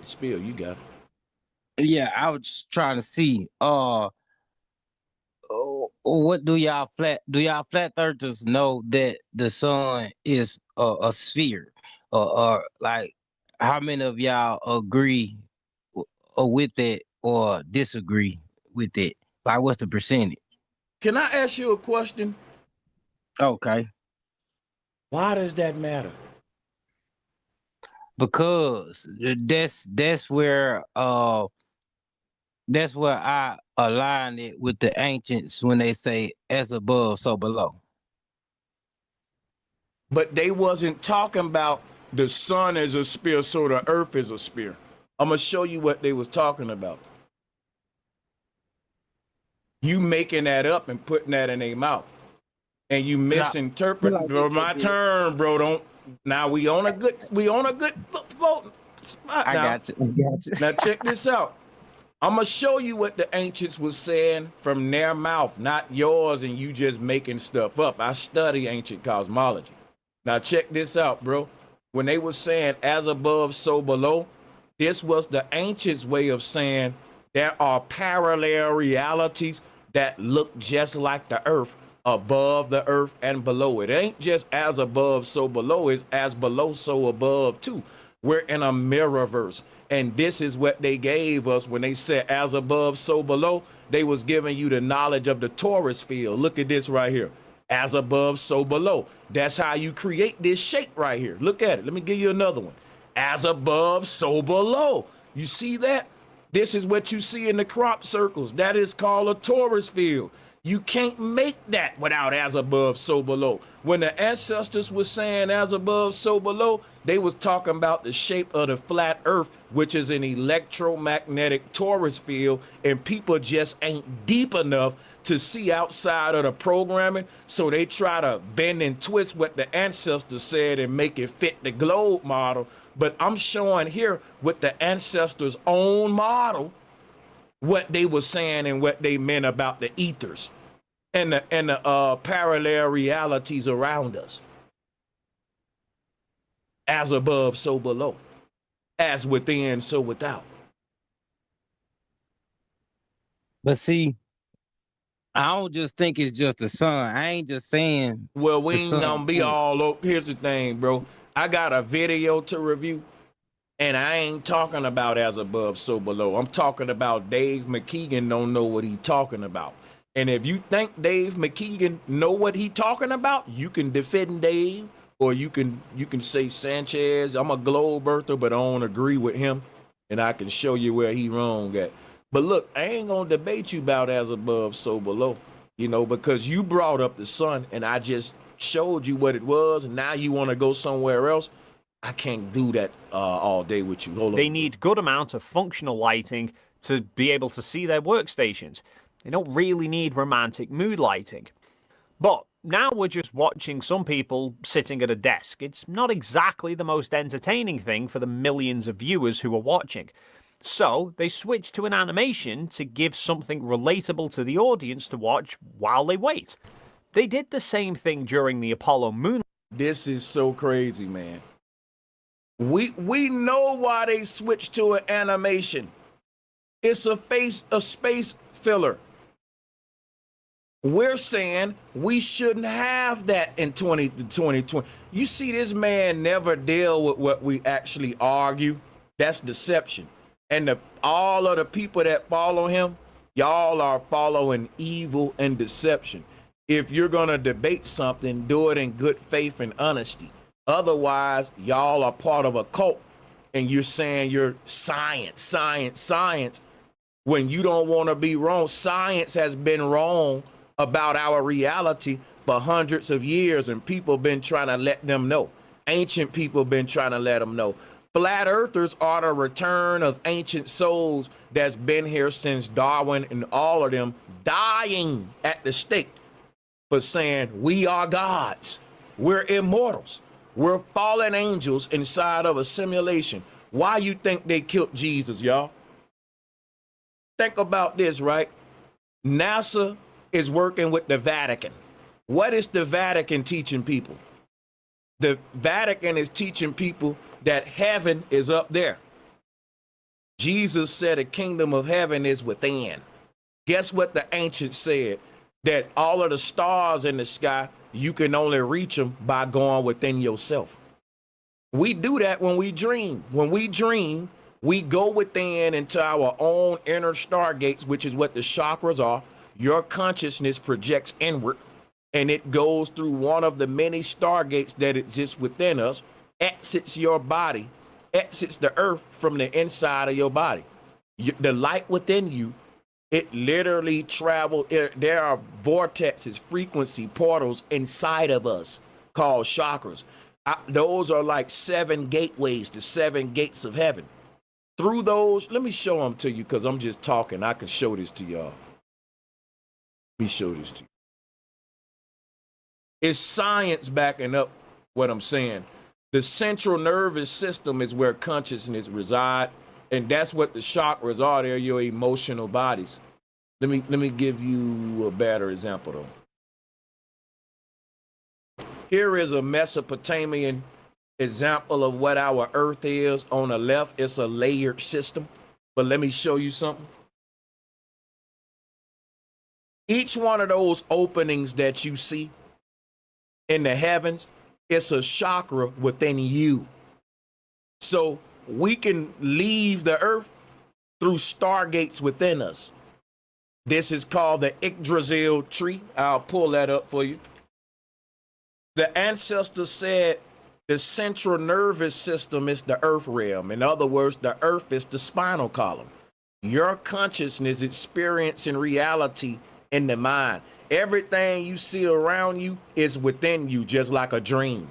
Spill, you got it. Yeah, I was just trying to see. What do y'all flat earthers know that the sun is a sphere, or like how many of y'all agree with it or disagree with it? Like, what's the percentage? Can I ask you a question? Okay, Why does that matter? because that's where I align it with the ancients when they say as above, so below. But they wasn't talking about the sun as a spear, so the earth is a spear. I'm gonna show you what they was talking about. You making that up and putting that in their mouth, and you And I feel misinterpret. like they Bro, just my did. turn, bro. Don't. Now we on a good spot I now. got you. I got you. Now check this out. I'm gonna show you what the ancients was saying from their mouth, not yours, and you just making stuff up. I study ancient cosmology. Now check this out, bro. When they were saying as above, so below, this was the ancients' way of saying there are parallel realities that look just like the earth, above the earth and below. It ain't just as above, so below, it's as below, so above too. We're in a mirrorverse. And this is what they gave us when they said as above, so below. They was giving you the knowledge of the torus field. Look at this right here. As above, so below. That's how you create this shape right here. Look at it. Let me give you another one. As above, so below. You see that? This is what you see in the crop circles. That is called a torus field. You can't make that without as above, so below. When the ancestors was saying as above, so below, they was talking about the shape of the flat earth, which is an electromagnetic torus field, and people just ain't deep enough to see outside of the programming, so they try to bend and twist what the ancestors said and make it fit the globe model. But I'm showing here with the ancestors' own model what they were saying and what they meant about the ethers and the parallel realities around us. As above, so below. As within, so without. But see, I don't just think it's just the sun. I ain't just saying Well, we the ain't sun. gonna be all over. Here's the thing, bro. I got a video to review, and I ain't talking about as above, so below. I'm talking about Dave McKeegan don't know what he talking about. And if you think Dave McKeegan know what he talking about, you can defend Dave, or you can say Sanchez. I'm a globe earther, but I don't agree with him, and I can show you where he wrong at. But look, I ain't gonna debate you about as above, so below. Because you brought up the sun, and I just showed you what it was, and now you want to go somewhere else. I can't do that all day with you. Hold They on. need good amount of functional lighting to be able to see their workstations. They don't really need romantic mood lighting. But now we're just watching some people sitting at a desk. It's not exactly the most entertaining thing for the millions of viewers who are watching. So they switched to an animation to give something relatable to the audience to watch while they wait. They did the same thing during the Apollo moon. This is so crazy, man. We know why they switched to an animation. It's a space filler. We're saying we shouldn't have that in 2020. You see, this man never deal with what we actually argue. That's deception. And all of the people that follow him, y'all are following evil and deception. If you're gonna debate something, do it in good faith and honesty. Otherwise, y'all are part of a cult, and you're saying you're science, science, science, when you don't want to be wrong. Science has been wrong about our reality for hundreds of years, and people been trying to let them know. Ancient people been trying to let them know. Flat earthers are the return of ancient souls that's been here since Darwin, and all of them dying at the stake for saying we are gods, we're immortals, we're fallen angels inside of a simulation. Why you think they killed Jesus, y'all? Think about this, right? NASA is working with the Vatican. What is the Vatican teaching people? The Vatican is teaching people that heaven is up there. Jesus said the kingdom of heaven is within. Guess what the ancients said? That all of the stars in the sky, you can only reach them by going within yourself. We do that when we dream. When we dream, we go within into our own inner stargates, which is what the chakras are. Your consciousness projects inward, and it goes through one of the many stargates that exist within us, exits your body, exits the earth from the inside of your body. The light within you, it literally travels. There are vortexes, frequency portals inside of us called chakras. Those are like 7 gateways, the 7 gates of heaven. Through those, let me show them to you because I'm just talking. I can show this to y'all. Let me show this to you. It's science backing up what I'm saying. The central nervous system is where consciousness resides, and that's what the chakras are. They're your emotional bodies. Let me give you a better example though. Here is a Mesopotamian example of what our earth is. On the left, it's a layered system. But let me show you something. Each one of those openings that you see in the heavens, it's a chakra within you. So we can leave the earth through stargates within us. This is called the Yggdrasil tree. I'll pull that up for you. The ancestors said the central nervous system is the earth realm. In other words, the earth is the spinal column. Your consciousness experiencing reality in the mind. Everything you see around you is within you, just like a dream.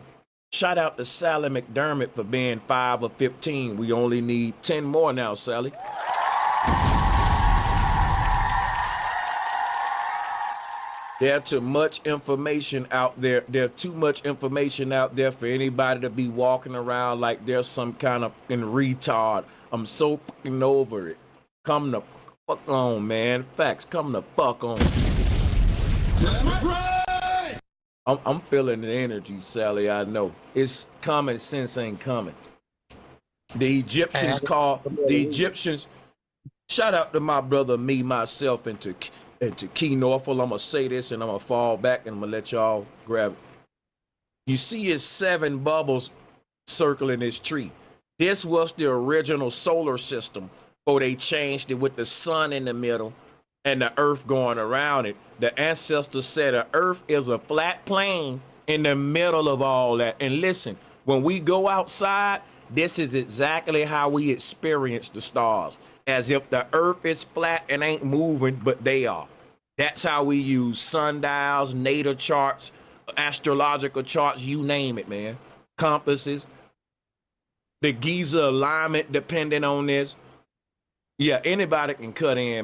Shout out to Sally McDermott for being 5 of 15. We only need 10 more now, Sally. There's too much information out there. There's too much information out there for anybody to be walking around like there's some kind of retard. I'm so fucking over it. Come the fuck on, man. Facts. Come the fuck on. That's right. I'm feeling the energy, Sally. I know. It's common sense ain't coming. The Egyptians shout out to my brother, me, myself, and to Key Norfolk. I'm gonna say this and I'm gonna fall back and I'm gonna let y'all grab it. You see his 7 bubbles circling this tree. This was the original solar system, or they changed it with the sun in the middle and the earth going around it. The ancestors said the earth is a flat plane in the middle of all that. And listen, when we go outside, this is exactly how we experience the stars. As if the earth is flat and ain't moving, but they are. That's how we use sundials, natal charts, astrological charts, you name it, man. Compasses. The Giza alignment depending on this. Yeah, anybody can cut in, man.